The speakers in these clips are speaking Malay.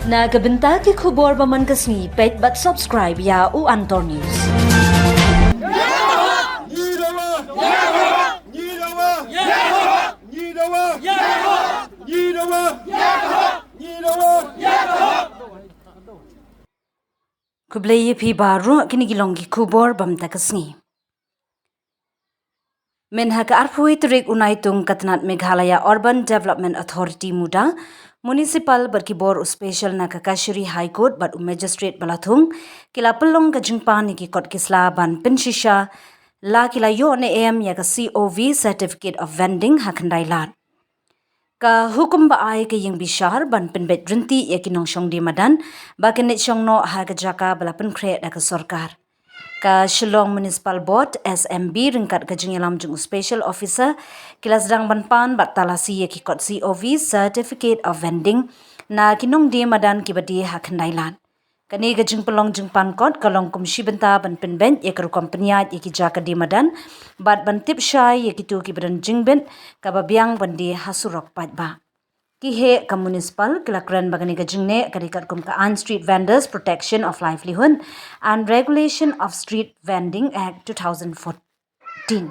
Nagabenta ki khubor baman kasni pet but subscribe ya u Antor News. Kubleye pi baru kini gilonggi khubor bam takasni. Menha ka arphui turik unaitung katnat Meghalaya Urban Development Authority muda municipal berkibor special na kakashiri High Court bat magistrate balathung kila pelong ka jingpan ki kot kisla ban penshisha la kila yo ne am ya ka COV certificate of vending hakandai lat ka hukum ba ai ka yang bishar ban penbet rinti ya kinong shong di madan ba kenit shong no ha ka jaka bala pen kre da ka sarkar ka Shillong Municipal Board SMB ringkat ka jingilam jung special officer kila sedang banpan bat talasi ya ki kot COV certificate of vending na kinong di madan ki badi hakandailan kani ka jing pelong jing pan kot kalong kumshi benta ban penben ya ka kompanyat ya ki jaka di madan bat ban tip shai ya ki tu ki badan jingben ka babiang bandi hasurok pat ba ki he ka municipal kilakran bagani ka jingne karikat kum ka on street vendors protection of livelihood and regulation of street vending act 2014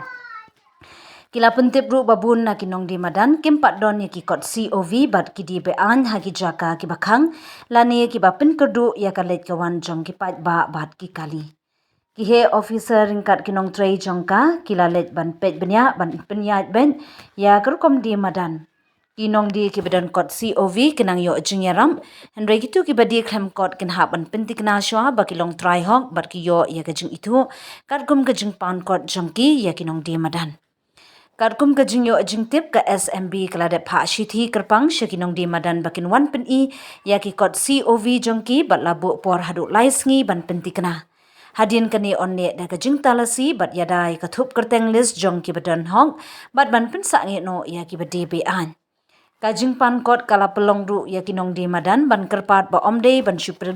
kila puntip ru babun na kinong di madan kimpat don ya ki kot COV bat ki di be an ha ki jaka ki bakhang lani ki bapin kerdu ya ka let kawan jong ki pat ba bat ki kali ki he officer ringkat kinong tray jongka kila let ban pet benya ban penyat ben ya kerkom di madan kinong di ki badan kot COV kenang yo jingyaram henry gitu ki badi khem kot ken haban pentik na shwa ba kilong try hok bar ki yo ya ka jing itu katgum ka jing pan kot jongki ya kinong di madan katgum ka jing yo jing tip ka SMB kala de pha shithi kerpang shakinong di madan bakin wan pen I ya ki kot COV jongki bat labu por hadu laisngi ban pentik na hadin kani onne da ka jing talasi bat yadai ka thup kerteng list jongki badan hok bat ban pen sa nge no ya ki badi be an kajing pan kot kala pelong ru ya kinong di madan ban kerpat ba omde ban super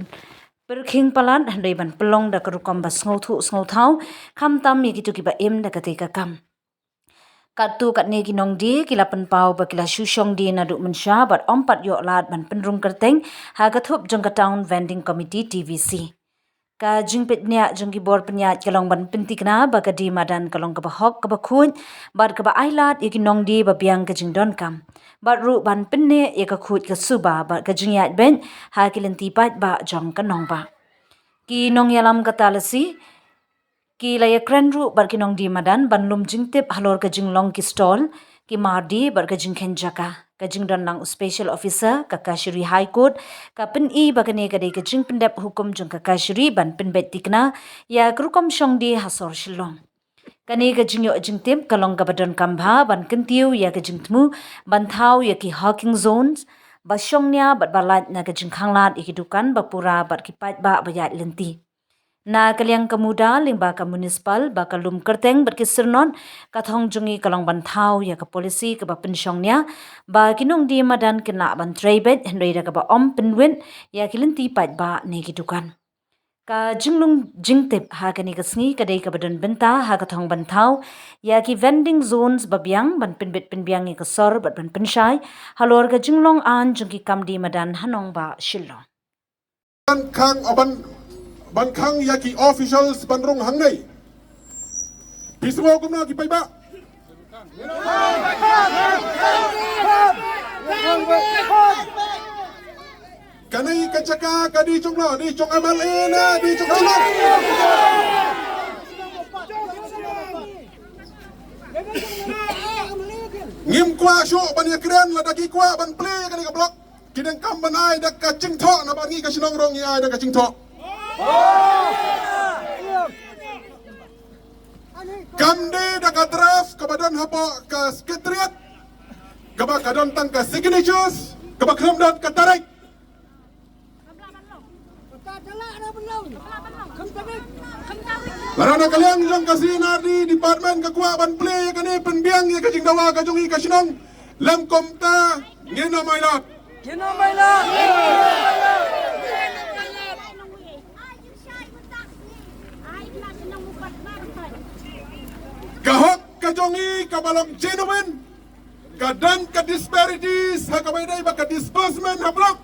perking palan handai ban pelong da kerukom ba sngo thau kham tam mi gitu ki ba em da ka te ka kam katu kat ne kinong di kila pen pau ba kila shushong di na du mensha bat ompat yo lat ban penrung kerteng ha ka thup jong ka town vending committee TVC ka jing petnya jong ki bor penya kalong ban pentik na ba ka di madan kalong ka ba hok ka ba khun bat ka ba ailat ya kinong di ba biang ka jing don kam bat ru ban penne ya ka khut ka suba bat ka jing yat ben ha kilenti pat ba jong ka nong ba ki nong yalam ka talasi ki laya kran ru bat ki nong di madan ban lum jing tip halor ka jing long ki stall ki mardi bat ka jing khen jaka ka jing don lang special officer ka kashiri High Court ka pen I bagane ka de ka jing pendap hukum jong ka kashiri ban pen bet tikna ya krukom shong di hasor Shillong kani ka jing yo jing tip kalong ka badon kambha ban kentiu ya ka jing tmu ban thau ya ki hawking zones ba shongnya bat balat na ka jing khanglat ikidukan ba pura bat ki pat ba bayat lenti na kaliang kamuda lingba ka municipal ba kalum kerteng berkisirnon kathong jungi kalong ban thau ya ka policy ka ba pensyongnya ba kinong di madan kena ban traybet henry da ka ba om penwin ya kilinti pat ba ne kidukan ka jinglung jingtip ha kani ka sngi ka dei ka badan benta ha ka thong ban thau ya ki vending zones babyang ban penbet penbyang ka sor bat ban penshai halor ka jinglong an jungi kamdi madan hanong ba Shillong kang ban kang yaki officials banrong hangnai bismo kumna ki paiba kanai kacaka kadi chunglo di chung amal ena di chung amal ngim kwa sho ban yakran la daki kwa ban play kani ka block kidang kam ban ai dak ka ching tho na ban ngi ka sinong rong ai dak ka ching tho kamde da ka draft kabadan hapo ka sekretariat kaba kadon tang ka signatures kaba khamdan ka tarik larana kalian jong kasinar di department ka kwa ban play kani penbiang ya ka jingdawa ka jongi ka sinong lam komta ngeno mailat kahok kajongi kabalong genuine kadan ka disparities ha kabayday ba ka disbursement ha block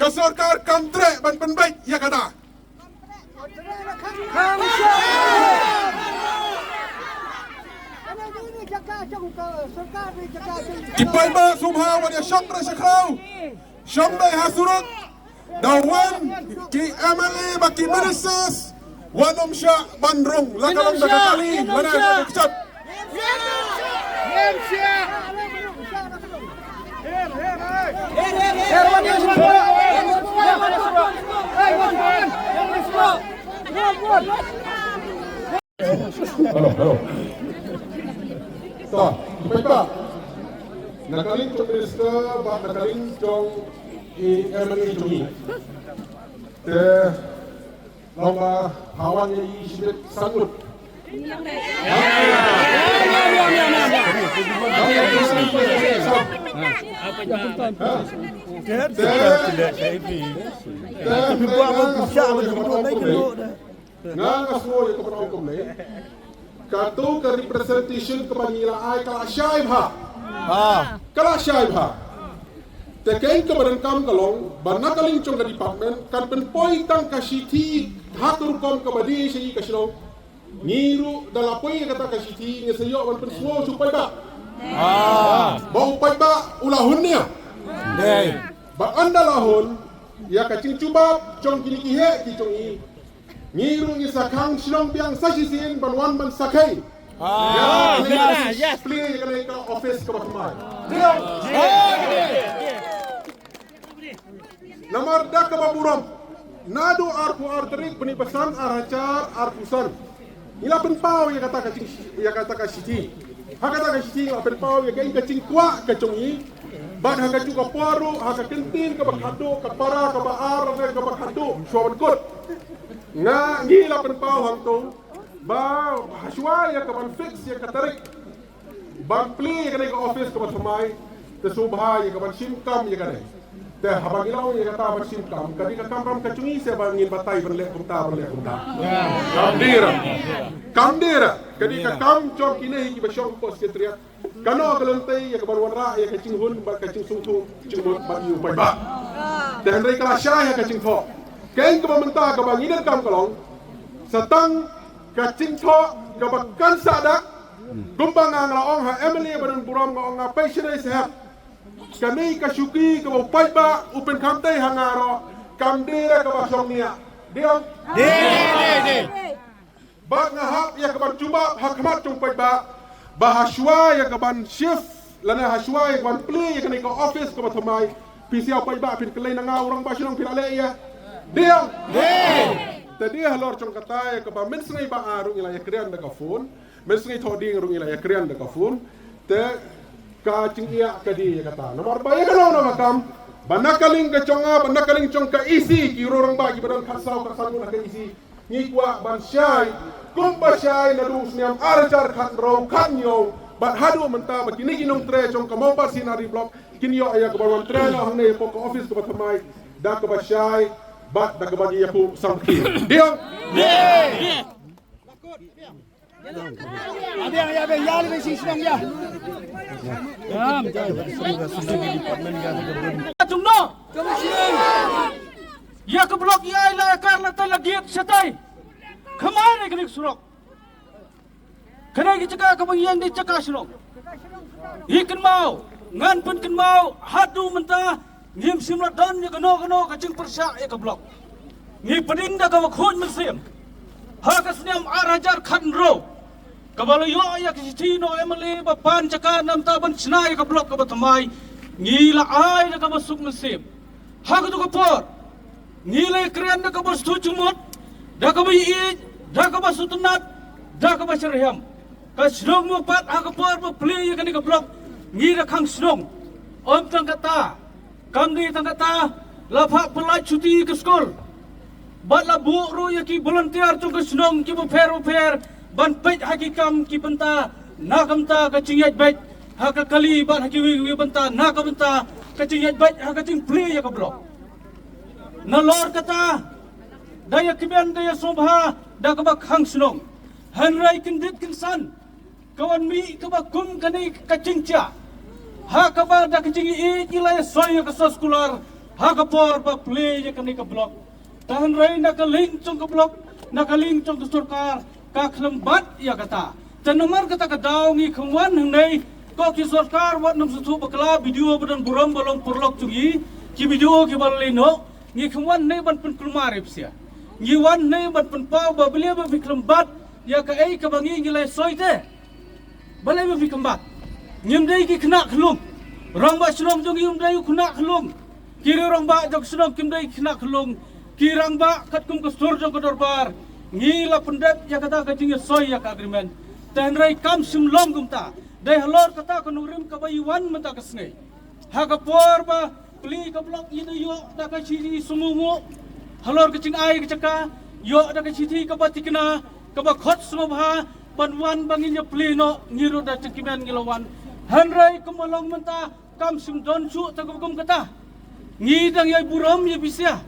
Kesorkar kamtre ban penbaik ya kata. Kipai ba subha wan syam ra syakrau. Syam dai hasurut. Dawan ki amali baki bereses. Wanom sya bandrung lakalang dakali. Mana kecap. Halo. Tak, baik. Nakaling cong minister, bak nakaling cong MNA cungi. Te lomba hawan yang isibet sanggup. Tapi buat apa bisa Nga semua yang kepada hukum ni Katu ke representation kepada ai kala syaib ha. Kala syaib ha. Tekai kepada kam kalong Bana kaling cong ke department Kan penpoi tang kasiti Hatur kom kebadi syi kasilong Niru dalapoi kata kasiti Nga sayok ban pensuo supai ba Bau pai ba ulahun ni Ba anda lahun Ya kacing cuba Cong kini kihe ki cong i Ngiru ni sakang silong piang sasisin banwan ban sakai. Yes. Play kena ke office ke Batamai. Nomor dak ke Baburam. Nadu arpu arterik penipasan aracar arpusan. Ila penpau ya kata kasiti. Hakata kasiti ila penpau ya kain kacing kuak kacungi. Bad haka juga paru, haka kentin ke bakhado, ke para, ke baar, ke bakhado, suawan kot. Nga gila penpau hang tu ba haswa ya kapan fix ya katarik ban pli ya ke office ke Batamai te subha ya kapan simkam ya kane te habang ilaw ya kata ban simkam kadi ka kamram kacungi se bangin batay ban le kumta kamdira kadi ka kam chok kine ki basyong pos ketriat kano kalantay ya kapan wanra ya kacing hun ba kacing sungtu cingmut ba yu ba te hendai kala syah ya kacing tho kain kepemerintah kebanginan kam kalong setang kacing tho kebakan sadak gumbang ang laong ha Emily badan buram ngong ngapai sirai sehat kani kasyuki kebapai ba upen kamtai hangaro kamdira kebasyong niya diong ba ngahap ya keban cuba hakmat cungpai ba bahaswa ya keban shift lana haswa ya keban pli ya kani ke office ke Batamai pisiau pai ba pin kelai nanga orang ba sinong pin ale ya Diam. Tadi halor cong kata ya kepa mensengai ba arung ila ya krian da kafun, mensengai thoding rung ila ya krian da kafun, te ka cing iya kadi ya kata. Nomor ba ya kana nama kam, banakaling ka conga, banakaling cong ka isi ki rorong ba ki badan kasau kasangu na ka isi. Ngikwa ban syai, kumba syai na dus niam arjar khat ro kan yo, bat hadu menta ba kini kinong tre cong ka mau ba sinari blok, kini yo aya ka ban tre na hang ne pok office ka Batamai, da ka ba syai Bat dah kebagi aku sampai. Dia. Abang ya lebih sih sedang ya. Tunggu. Ya ke blok ya ila karena terlagi setai. Kemana kena surok? Kena dicegah kebagian dicegah surok. Ikan mau, ngan pun kan mau, hadu mentah. Ngim simlat dan ya keno kacing persyak ya ke blok. Ngi pedinda ka wakhun mesim. Ha kasniam arajar khan ro. Kabalo yo ya kisitino emali bapan caka nam taban snai ka blok ka Batamai. Ngi la ai ka masuk mesim. Ha ka tu ka por. Ngi le krian ka bastu cumut. Da ka bi da ka basu tunat. Da ka basreham. Ka snong mo pat ha ka por mo pli ya ka blok. Ngi da khang snong. Om tang kata Kami tangkata lapak pelai cuti ke sekolah. Bat la buru ya ki volunteer tu ke senong ki per ban pej hakikam ki benta nakam ta ka cingyat bet ha ka kali bat haki wi benta nakam benta ka cingyat bet ha ka cing play ya ka blok. Na lor kata daya kiban daya sobha da ka bak hang senong. Hanrai kendit kinsan kawan mi ka bak kum kani ka cingcha. Ha kabar da kecing i ilai soy ka sekolah Hakapor ba play ya kani ka blok. Tahan rai nakaling chong ka blok, nakaling chong ka sarkar, ka khlambat ya kata. Tanamar kata ka daw ngi khwan hangnai ko ki sarkar wat nam su bakla video badan buram balong purlok chungi ki video ki balino ngi khwan nei ban pen kulmar ipsia. Ngi wan nei ban pen pa ba bele ba khlambat ya ka ai ka bangi ngi lai soite. Balai ba khlambat. Nyem dai ki kena khlum. Rang ba shlom jong yum dai kena khlum. Kiri orang ba jok sedang kim dai kena kelung kirang ba kat kum kesur jok dorbar ngila pendep ya kata kacing soy ya agreement dan rai kam simlom gumta dai halor kata konurim ka bayuan menta kesne ha ka por ba pli ka blok yidu yo da ka chiri sumungu halor kacing ai kecaka yo da ka chiti ka batikna ka ba khot sumabha panwan banginya pli no ngiru da cekimen ngilawan hanrai kemalong menta kam sim don su ta kum kata ngidang yai buram ya bisya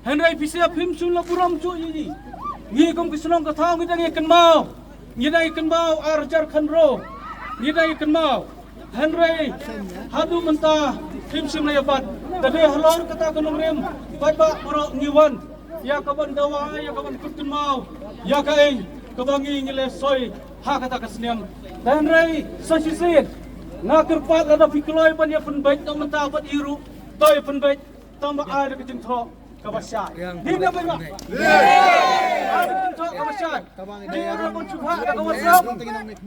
henrai bisya phim sun la buram chu yi ngi kom kisnong ka thang ngidang ikan mau ngidang ikan mau arjar khanro ngidang ikan mau henrai hadu menta phim sun la yabat tade halor kata kanong rem ba boro ngiwan ya kaban dawa ya kaban kutun mau ya kai kabangi ngile soy ha kata kasniam henrai sasisin ngakirpat ada fikloi ban ya penbaik tong menta bat iru tôi phân biệt tôi mà ai được cái chứng thọ các bạn sai đi đâu vậy mà ai được chứng thọ các bạn sai đi đâu con chụp hạ các bạn sao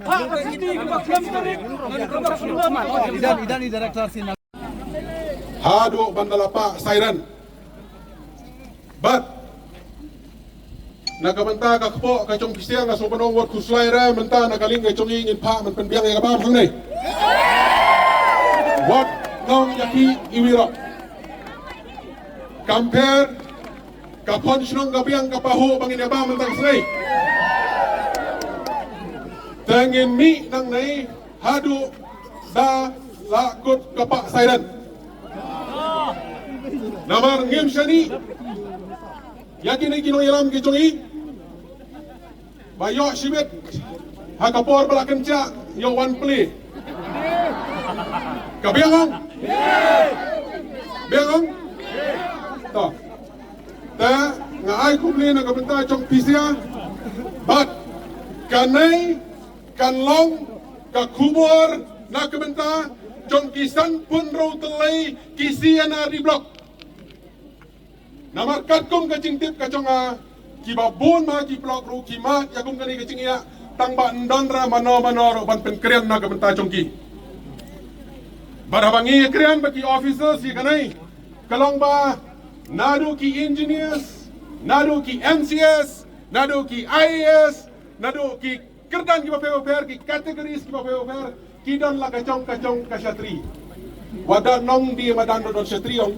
hạ cái gì các bạn xem cái gì các bạn xem Idan director sih. Hadu bandalapa siren. But nakabanta ka kpo ka chong pisiang ka sopanong wat kuslay ra menta nakaling ka chong ingin pa man penbiang ka bam hang nei. What nong yaki iwira. Compare kapon sinong gabiang kapaho bangin ba mentang sei. Tengin mi nang nei hadu da lakut kapak siren. Namar ngim shani yakin ikino yalam kichongi bayo shibet hakapor bala kenca yo one play kabiang biang to ta ngai kumli na kabenta chong pisia but kanai kanlong kakubor na kabenta chong kisan pun ro telai kisiana di blok namar katkum kacing tip kacong kibabun ma ki blok ru kimat yakum kani kacing ya tangba ndondra mano ro ban penkrian na kabenta chong ki barabangi krian baki officers ki kanai kalong ba nadu ki engineers nadu ki MCS nadu ki IAS nadu ki kerdan ki baper ki kategoris ki baper ki don la kacong kasyatri wadan nong di madan don syatriong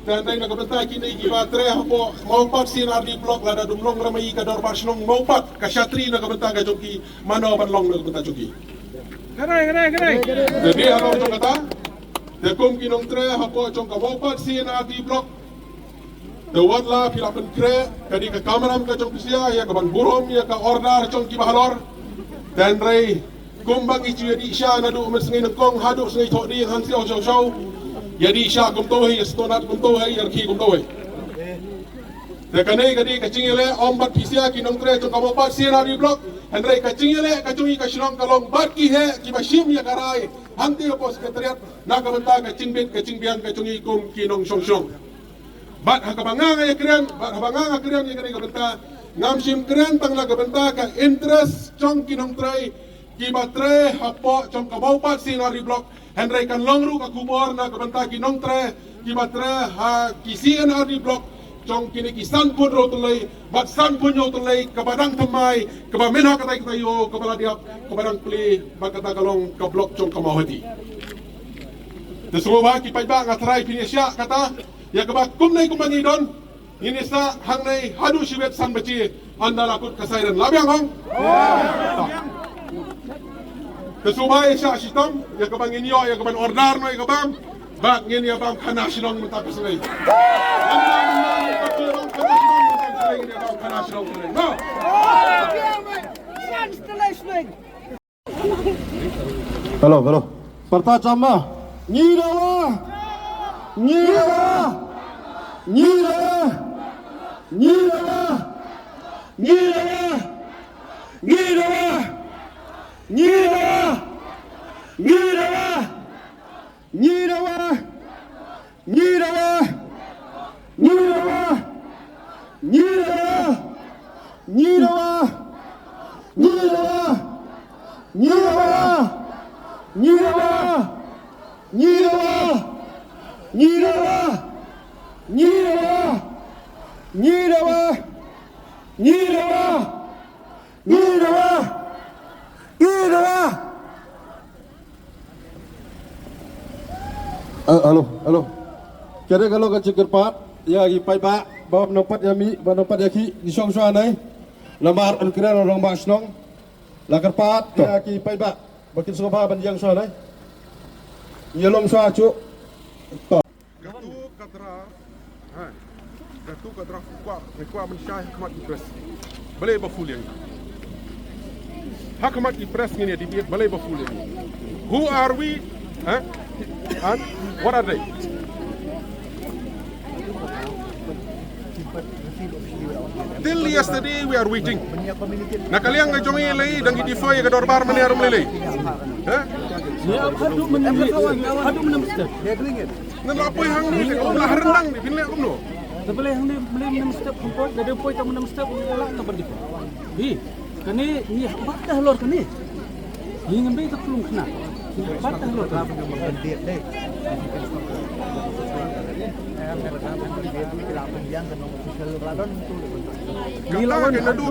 tandai na kabenta kini ki batre hapo mau pat sinar di blok lada dumlong ramai ka dor barslong mau pat kasyatri na kabenta ka joki mano banlong na kabenta joki Kerai. Jadi kalau macam kata, dekum kinong tre hapo macam kawapat sinar di blok. Dewat lah pilapan kre, kadi ke kameram ke macam kusia, ya ke ban burom, ya ke order macam kibahalor. Dan rei kumbang icu di isya nadu umat sengai nengkong haduk sengai tok di hansi au show. Jadi isya kumtohi, stonat kumtohi, yarki kumtohi. Dekanai kadi kecingile ombat pisia kinong tre macam kawapat sinar di blok. Hendrai kacingile kacungi kasilong kalong barki he kibashim ya karai hanti opo sekretariat nakabenta kacingbian kacungi kum kinong song bat hakabanganga ya krian bat habanganga krian ya kani kabenta ngamsim krian tang la kabenta ka interest chong kinong trai kibatre hapo chong kabaupat sinari blok hendrai kan longru ka kubor na kabenta kinong trai kibatre ha kisien ari blok chong kini kisan pun ro tulai bat san pun yo tulai kabadang tamai kabamena katai kayo kabala diap kabadang pli bakata kalong ka blok chong kamahati desuwa ki paiba ngatrai pinisya kata ya kaba kumnai kumangi don ini sa hangnai hadu siwet san baci anda lakut kasairan labiang hong desuwa isya sitam ya kaba nginyo ya kaba order no ya kaba bak ngin ya bang kanasilong mentapis ngai Halo. Pertama, nyidawa, Halo. Kira kalau ke cekerpat, ya gi pai ba, bab nompat yami, ba nompat yaki di song song nai. Lamar kira orang bang snong. Lakar pat, ya ki pai ba, bakin soba ban yang song nai. Yelom song acu. Gatu kadra, gatu kadra kuat mensyai hikmat Ipres. Balai bafuliang. Hikmat Ipres ni di biak balai bafuliang. Who are we? And what are they? Till yesterday we are waiting. Nakaliang ay jongi lay dangi defy ka dorbar maniar mulai. Hadu menamstep. Nalapoy hang ni ko laharang ni pinle ko no. Sebelum hang ni menamstep kumpul, dari poy ta menamstep wala ta berdiko. Hi, kani ni batah lor kani. Hi ngambil tak pelung kena. Batah lor. Gilawan nadu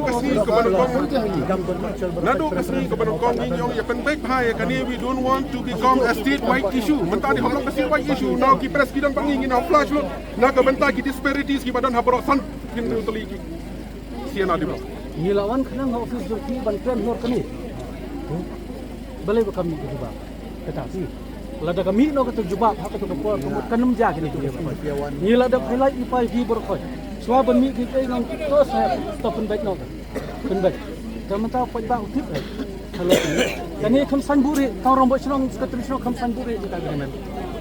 kasih ke Banokong ninyong ya penbaik bahaya kani we don't want to become a statewide issue. Mentah di hamlong kasih white issue. Now ki press kidang pangingin au flash lo. Na ka bentah ki disparities ki badan habrok san kin utali ki. Sian adi bro. Gilawan kena ngau office dorki bantuan lor kani. Balai kami jubah. Tetapi lada kami no kata jubah hak tu kapal kanam ja kini tu. Ni lada highlight ipai hi berkoi. Swaban mi kita ngang terus stop baik no. Baik. Kamu tahu apa yang utip eh? Kalau ini, kani kamsan buri, tahu rombok serong, sekateri serong kamsan buri kita dengan.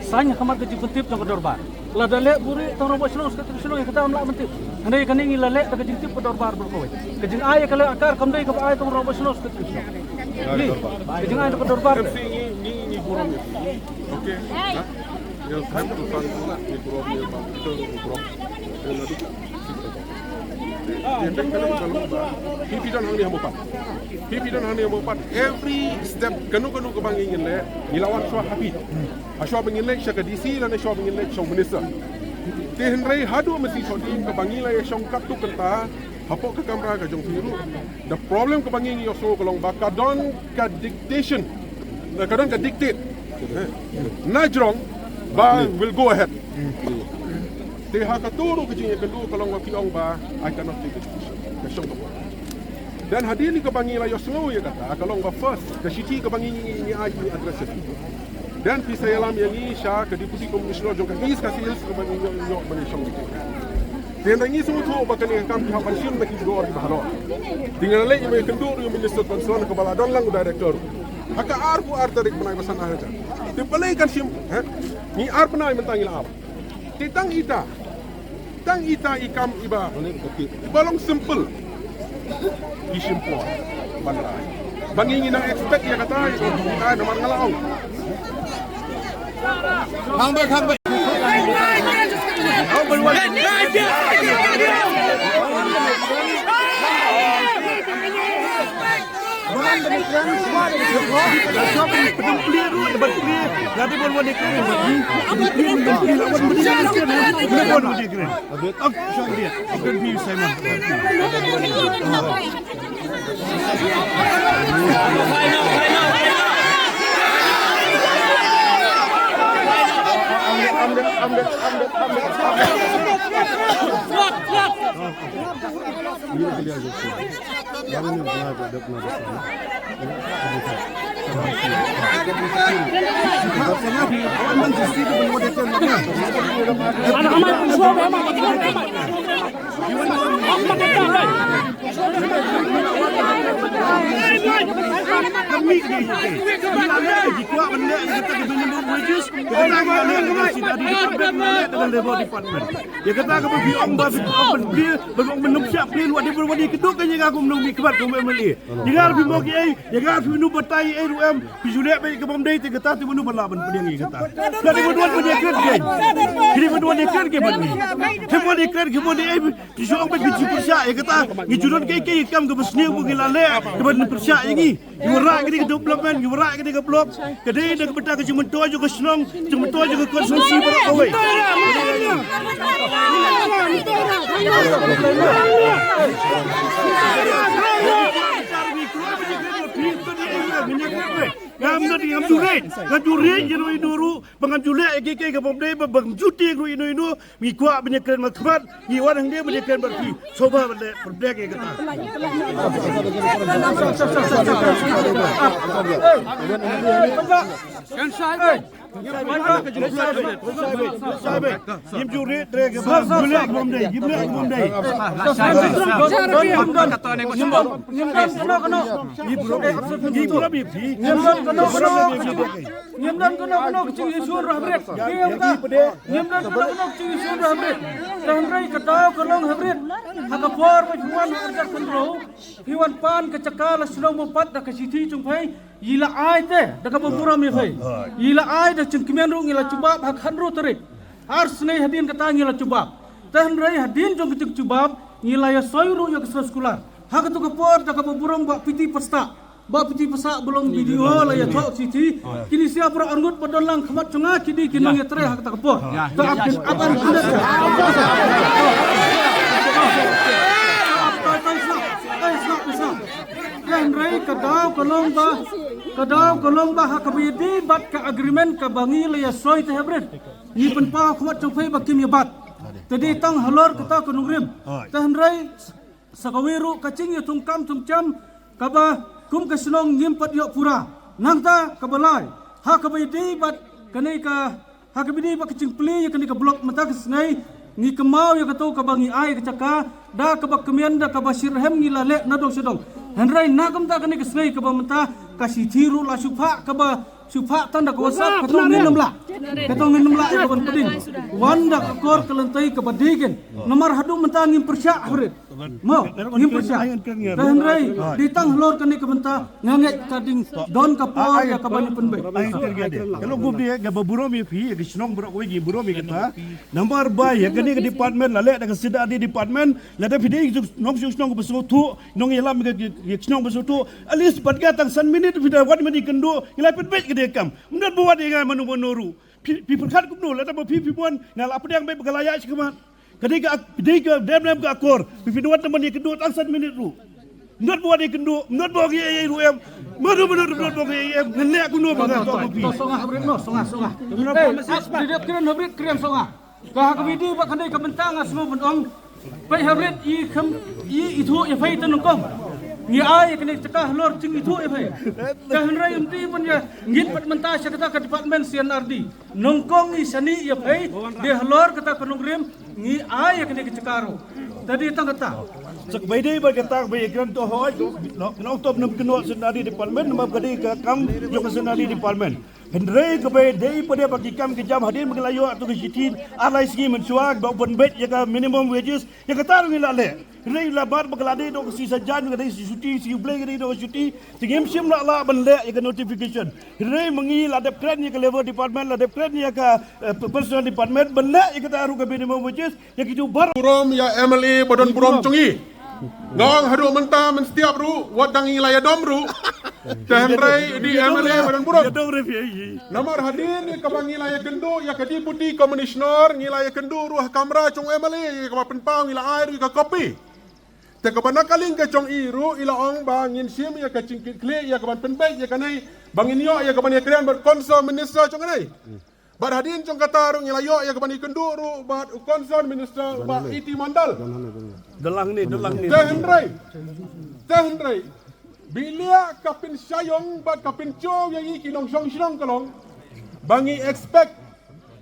Sanya kamar kerja pentip nak dorbar. Lada lek buri, tahu rombok serong, sekateri serong yang kita amla pentip. Andai kani ngila lek tak kerja pentip dorbar berkoi. Kerja ayah kalau akar kamdai kau ayah tahu rombok serong sekateri serong. Ni, kerja ayah tak dorbar. Ni burung ni. Okey. Yang saya tu sana ni burung ni bang. Itu burung. Pipi dan hang ni hampa. Pipi dan hang ni hampa. Every step kanu ke bang ingin le, nilawan swa happy. Aswa ingin le syaka DC dan aswa ingin le syong minister. Tehenrai hadu mesti sodi ke bang ingin le syong kap tu kenta, hapok ke kamera ke jong biru. The problem ke bang ingin yoso kolong bakadon ka dictation. Kadon ka dictate. Najrong ba will go ahead. Te hakaturo kejing kedua kalau ngaki ong ba I cannot take it. Kesong ko. Dan hadir ni kabangila yosngo ya kata kalau ngba first ke siti kabangi ni ai ni address. Dan pisa yalam yang ni sha ke deputy commissioner jong ka his ka sales kabangi yo bani song ni. Dan ni semua tu bakal ni kam ha pensiun baki do di baharo. Tinggal le yang kendur yang minister concern ke baladon lang director. Haka arku artarik benai basan aja. Te balai kan sim ni ar penai mentangil apa. Tang ita ikam iba balong simple isimpor bandai bangingin ang expect ya kata ay naman ngalaw hang back Anak-anak Kami di kuat benda yang kata minimum wages, kita dengan level department. Ya kata aku pergi orang dia berong menung siap dia luar dia berwadi kedua kan yang aku menung kebat ke MLA. Jangan lebih mau kiai, jangan lebih menung batai RUM, bijulek baik ke pemdai ti kata tu menung balaban pedang ini kata. Jadi berdua dia kerja. Jadi berdua dia kerja bani. Semua dia kerja kemudian di seorang pergi persia ya kata ngijuran kiai kam ke besni bu gilale depan persia ini. Yurak ke development, yurak ke blok. Kedai dak beta ke cementua juga senang, cementua juga konsumsi berat kawai. Ngam juret jero iduru bangan julek ke pemdai bang juti ru inu mi kuat benyekren matbat ni orang dia benyekren berki coba berdek ke kata Kan saya Yim juret dreg julek pemdai julek pemdai Nyemdan kono kecing isun rahbret. Nyemdan kono kecing isun rahbret. Tahrai katau kolong habret. Hakapor majuan antar kontro. Hiwan pan kecakal sunong mopat dak siti cungpai. Yila ai te dak bapura me phai. Yila ai dak cengkimian ru ngila cubab hak hanru terik. Ars nei hadin kata ngila cubab. Tahrai hadin jong kecing cubab ngila ya soyru ya kesra sekolah. Hak tu kapor dak bapura mbak piti pesta. Bapiti pesak belum video lah ya tok siti kini siapa orang padolang khamat cunga kini kinong ya tere hak tak apa tak akan ada dan rei kadau kolong ba hak bidi bat ka agreement ka bangi lah ya soy teh bret ni penpa khamat cungpai bakim ya bat jadi tang halor kata kunungrim dan rei sakawiru kacing ya tungkam tungcam kaba kum kesenong nyimpat yok pura nangta kabalai ha kabidi bat kanai ka ha kabidi ba kecing pli ya kanai ka blok mata kesnai ni kemau ya katau ka bangi ai kecaka da ka bak kemian da ka basir hem ni lale nadong sedong hanrai nagam ta kanai kesnai ka ba mata kasih tiru la supa ka ba supa tanda ka wasap katong ni namla ya ban peding wanda ka kor kelentai ka badigen nomor hadu mata ngim persya hret mau ngim persya hanrai ditang lor kanai ka mata nganget kading don ka por ya ka bani penbe kalau gua dia gaba buromi fi ke senong berak koi gi buromi kata nomor bay ya kani ke department lale da sida di department la da fidi nong senong besu tu nong yelam ke senong besu tu alis patga tang san minute fida wat meni kendo ila petbet ke dekam mundat buat dengan manu monoru pi perkat kumno la da pi pon ngal apa yang bay begalaya sikemat ketika dem ke akor pi wat teman ye kendo tang san minute ru mundat buat ye kendo mundat buat ye ru em madu buat ye ngene aku no baga to pi songah habrit no songah tidak keren habrit keren songah ka kabidi ba kandai ka bentang asmo bendong pai habrit i itu ya fai tanungkong ni ai kene cekah lor cing itu ya fai ka henrai umti pun ya ngit pat menta kata ka department CNRD nongkong i sani ya fai de lor kata penungrim ni ai kene cekaro tadi tang kata Sek bayi berkata bayi kan tu hoi, nak top nam kenal senari department, nama kadi kam juga senari department. Hendrai kebayi day pada bagi kam kejam hadir mengelayu atau kejitin, alai segi mencuak, bau bonbet jika minimum wages, yang kata orang ilale. Hendrai labar berkelade dok si sajan kadai si cuti, si ublay kadai dok cuti, tingem sim la benle jika notification. Hendrai mengil adap keren jika level department, adap keren jika personal department benle jika kata orang minimum wages, yang itu bar. Burom ya MLA badan burom cungi. Ngong hadu mentah men setiap ru wat dang ilaya dom ru. Tehrai di MLA badan burom. Nomor hadir ni ka bang ilaya kendu ya ka deputy commissioner ngilaya kendu ruah kamera cung MLA ka penpau ngila air ka kopi. Te ka banakaling ka cung iru ila ong bangin sim ya ka cingkit kle ya ka ban penbai ya kanai bangin yo ya ka ban yakrian ber konsol minister cung kanai. Bar hadin cung kata ru ngilayo ya ka ban ikenduru bar konsol minister ba iti mandal. Dalang ni. Tehndrai. Bila kapin syayong bat kapin chow yang iki nong syong kalong. Bangi expect.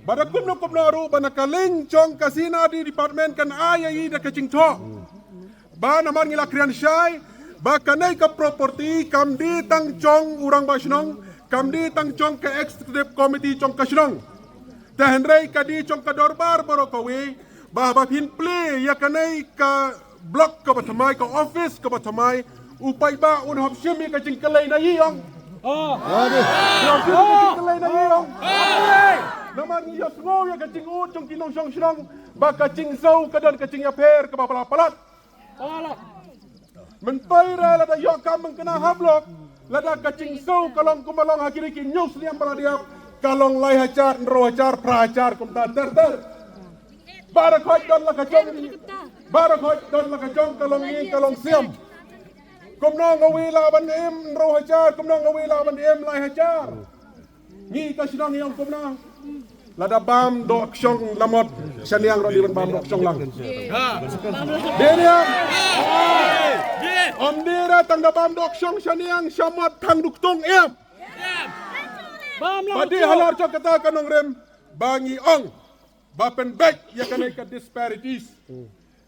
Pada kumno ru banakaling chong kasina di department kan ayai da kacing chok. Ba naman ngila krian syai. Bakanai ka property kamdi tang chong urang basinong kamdi tang chong ka executive committee chong kasinong. Tahenrei kadi chong ka dorbar borokawi bah pin play ya kanai ka block ka batamai ka office ka batamai upai ba un hop shimi ka jingkalai na yong. Jingkalai na yong. Naman iya semua ya ka jingut chong kinong chong sinong ba ka jingsau ka dan ka jingyaper ka palat. Mentai ra lada yok kam mengkena hablok lada kacing sau kalong kumalong hakiri ki news liam baladiap kalong lai hajar nro hajar prahajar kumta ter bara khoj don la kacong kalong ni kalong siam kumnong ngawi laban em nro hajar kumnong ngawi laban em lai hajar ni kasinang yang kumnong lada bam do aksong lamot saniang ro liban bam do aksong lang deniam Om dira tangga bam dok syong saniang syamat tang duktung em. Padi halar cok kata kanong rem bangi ong bapen baik ya kanai ka disparities.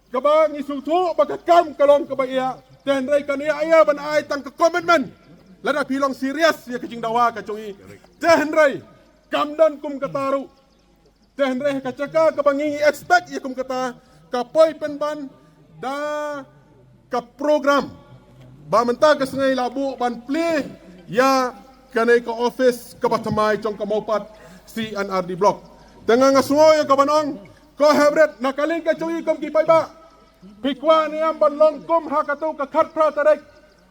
Kabangi sutu bakakam kalong kabaya ten rai kania aya ban ai tang ka commitment. Lada pilong serius ya kacing dawa kacungi. Ten rai kamdan kum kataru. Ten rai kacaka kabangi expect ya kum kata kapoi penban da ka program ba menta ka sengai labu ban play ya kanai ka office ka batamai chong ka mopat CNRD block tengah ngasungo ya ka banong ko habret nakaling ka chong ikom ki paiba pikwa ni am ban longkom hakatu ka khat pra tarek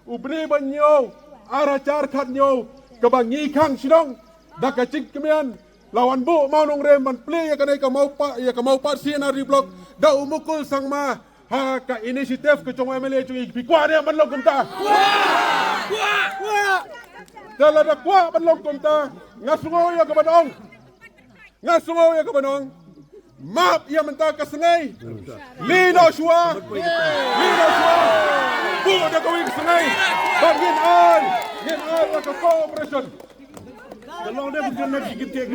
ubni ban nyo arachar khat nyo ka bangi khang sinong da ka chik kemian lawan bu maunong rem ban play ya kanai ka mopat CNRD block da umukul sangma ha ka inisiatif ke chong MLA chung pikwa dia ban long kumta dala da kwa ban long kumta ngasungo ya ka banong map ya menta ka sengai lino shua bu da ko wing sengai bangin ai ka cooperation Kalau dia bukan nak kita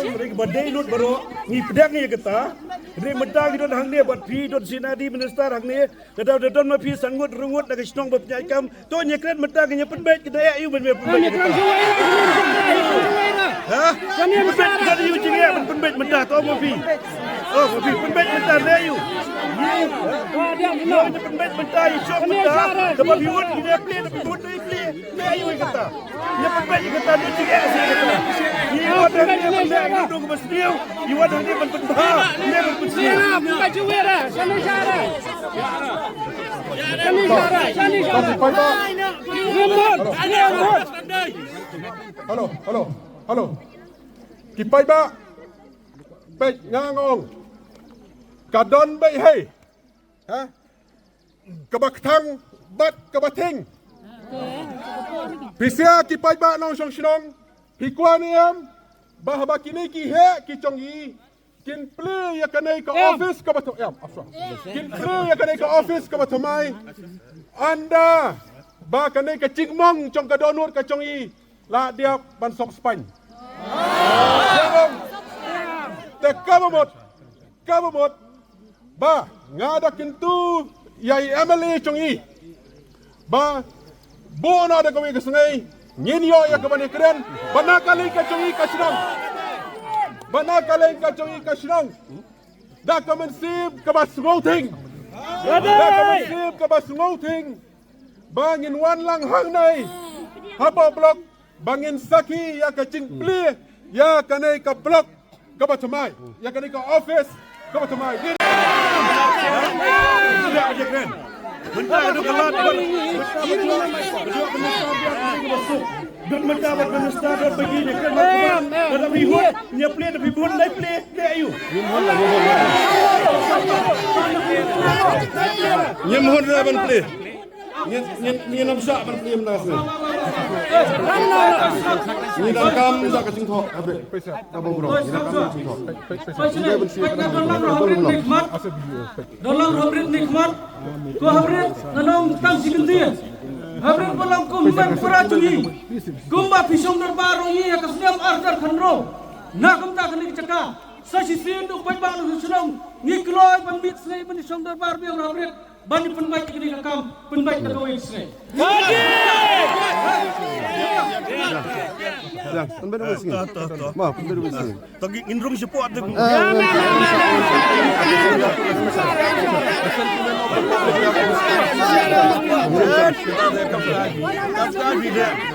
mereka badai not baru ni pedang ni kata ni medang itu hang ni buat pi dot sinadi minister hang ni dah ma pi sangut rungut nak senong berpenyai kam tu nyekret medang nya penbet kita ya you penbet ha kami penbet dari you cingnya penbet medang tu ma pi penbet medang le you dia penbet medang shop medang sebab you dia play Ayo kata, dia penbet kata dia cingnya sih kata. You ada dia penbet duduk bersediau, you ada dia penbet dia bersediau. Bukan juara, sana cara. Halo. Kipai ba? Pek ngangong. Kadon bay hey. Ha? Kabaktang bat kabating. Pisia kipai ba nong song sinong. Hikwa niyam. Bahaba kini ki he ki chong yi. Kin play ya kanai ka office ka bato. Kin play ya kanai ka office ka bato mai. Anda ba kanai ka chingmong chong ka donut ka chong yi. La dia ban sok span. Te kabamot. Ba ngada kintu yai MLA chong yi. Ba Bona ada kami ke sungai, nginyo ya ke bani keren, banakali ka chongi ka sinong, dah kami sip ke bas ngouting, bangin wan lang hang nai, haba blok, bangin saki ya ke cing pli, ya kanai ka blok, ke batamai, ya kanai ka office, ke batamai. Tidak aja keren. Mentah itu kelat dan mendapat minister dan begini kan dalam bihun dia play tapi bihun lain play ayu nyemhun dalam play ni nam sak ban play menas ni dan kam sak kacing thok abe pesa tabung bro ni dan kam kacing thok dia bersih dalam habrit nikmat ko habrit nanong tang sigentia habrit palang kumban peracungi kumba pisong darbarong yi kasniam ardar khanro na kumta kani caka Sasisin upay bang sunong ngikloy panbit snay ban isong darbar biang ramret bani penbaik kini kakam penbaik kagawin snay. Ya, pemberi mesin. Ma, pemberi mesin. Tagi indrung support tu.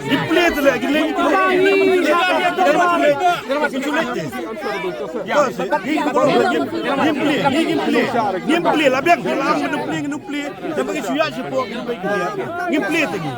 Di play tu lagi lagi. Gameplay lah biang bilang gameplay dan bagi suya support gameplay lagi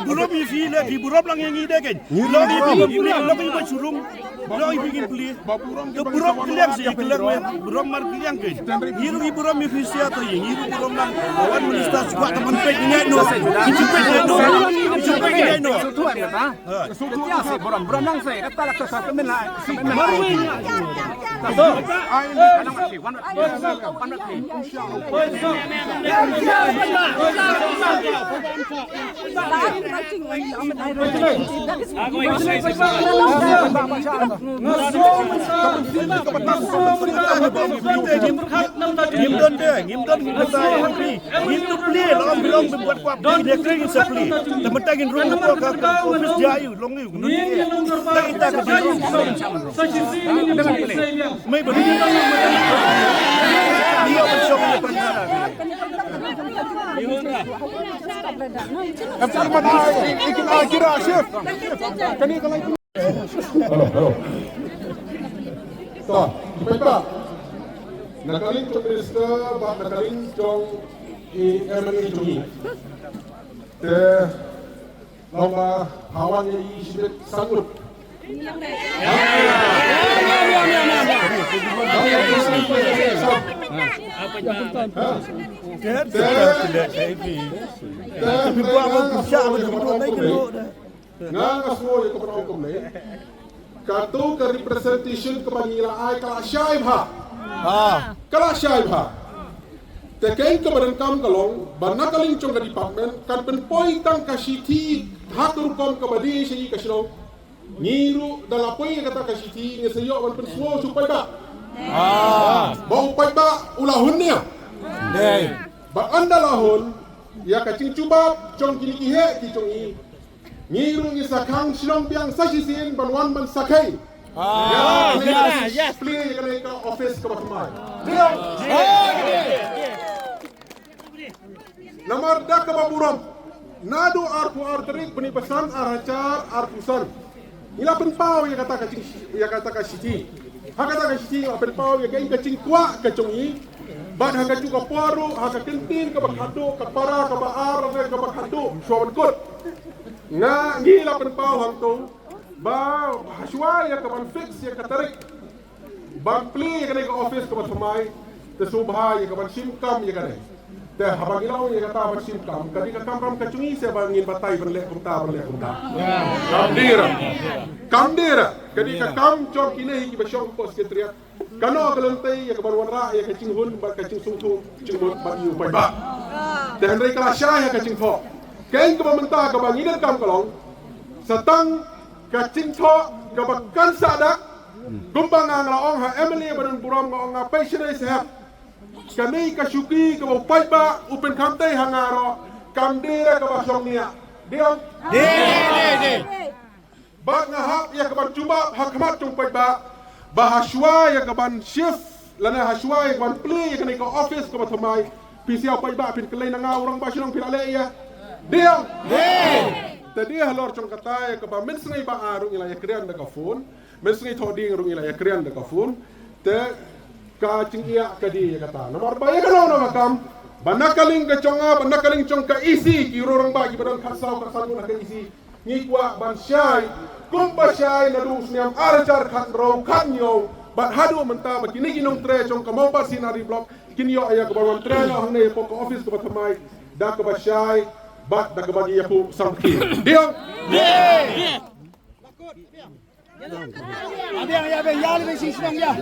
buruk isi lagi buruk lang yang ide kan lagi buat surung lagi bikin beli buruk kalian sih kalian buruk mar kalian kan hiru buruk misi atau yang hiru buruk lang awan minister suka teman pek ini no supaya ini no Buram nang saya kata lah satu menang. Tementangin rumah tu kakak ofis jayu long ni. Kita kerja. Mai beri dia bersama perkara. Ikin kira chef. Kani kalau itu. Halo. So, kita nakaling to minister ba nakaling jong MNA jongi. Te lomba hawan yang isibet sangut. Katu ke representation ke Manila ay kala syai bha. Kala syai bha. Tekain ke badan kam kalong banakaling chong ke department kan penpoi tang kasiti hatur kom ke badi syai kasilo. Ngiru dalapoi kata kasiti ni sayo ban pensmo supaya ba. Bau pai ba ulahun ni. Ba anda lahun ya kacing cuba chong kini kihe ki chong i. Ngiru ni sakang silong piang sasisin banwan ban sakai. Ya. Play kena ke office ke Batamai. Nomor dak ke Baburam. Nadu arku arterik beni pesan aracar arkusan. Ila penpau yang kata kasiti. Hakata kasiti ila penpau yang kain kacing kuak kacungi. Bad haka juga paru, haka kentin ke bakhado, ke para ke baar ke bakhado. Suawan kot. Nga ngila penpau hang tu. Ba haswa ya ke ban fix ya ke tarik. Ban play ya ke office ke Batamai. Tesubha ya ke ban simkam ya ke. Dah habang ilaw ya kata ban simkam. Kadi ka kamram kacungi saya bangin batai berlek kumta. Kamdira. Kadi ka kam chok kini ki basyong pos sekretariat. Kano kelentai ya ke ban wanra ya kacing hun ba kacing sungtung cingmut ba yu pai ba. Dan rei kala syah ya kacing tho. Kain ke mentah ke banginan kam kalong. Satang kacing tho ke bakan sadak. Gumpang ang laong ha Emily badan buram ngong ngapai syai sehat. Kami kasuki ke upai ba upen kamtai hangaro kamdira ke basyong nia. Diam. Ba ngahap ya ke ban cuba hakmat tumpai ba bahaswa ya ke ban shift lana haswa ya ban play ya ke office ke Batamai. PC upai ba pin kelai nanga orang basyong pin ale ya. Diam. Tadi halor chong kata ya ke ba mensngai ba arung ila ya krian de ka phone. Mensngai thoding rung ila ya krian de ka phone. Te kacing iya kadi ya kata nomor bayi kalau nama kam banakaling ke conga banakaling cong ke isi kiro orang bagi badan kasau kasangu nak ke isi ngikwa ban syai kumpa syai nadu sniam arjar kan rau kan yo ban hadu menta bakini ginong tre cong ke mau sinari blok kini yo ayah ke bawan tre no hangne poko office ke Batamai dak ke basyai bak dak ke bagi yapu samki diam Ada yang ya lebih sih senang ya.